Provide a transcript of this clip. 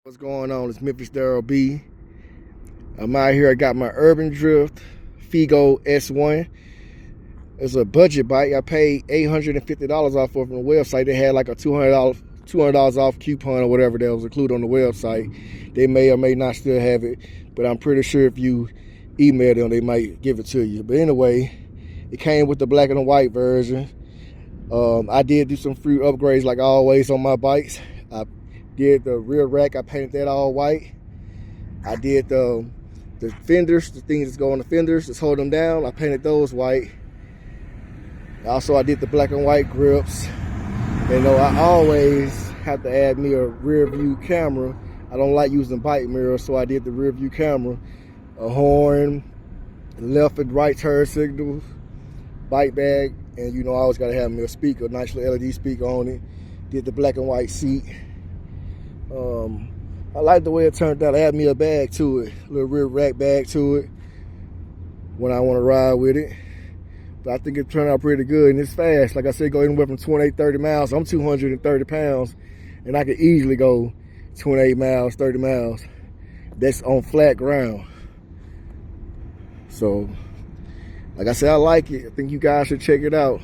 What's going on? It's Memphis Daryl B. I'm out here. I got my Urban Drift Figo S1. It's a budget bike. I paid $850 off of it on the website. They had like a $200 off coupon or whatever that was included on the website. They may or may not still have it, but I'm pretty sure if you email them, they might give it to you. But anyway, it came with the black and white version. I did do some free upgrades like always on my bikes. I did the rear rack, I painted that all white. I did the fenders, the things that go on the fenders, just hold them down. I painted those white. Also, I did the black and white grips. You know, I always have to add me a rear view camera. I don't like using bike mirrors, so I did the rear view camera, a horn, left and right turn signals, bike bag, and you know, I always gotta have me a speaker, a nice little LED speaker on it. Did the black and white seat. I like the way it turned out. I added me a bag to it, a little rear rack bag to it when I want to ride with it. But I think it turned out pretty good, and it's fast. Like I said, go anywhere from 28, 30 miles. I'm 230 pounds, and I could easily go 28 miles, 30 miles. That's on flat ground. So, like I said, I like it. I think you guys should check it out.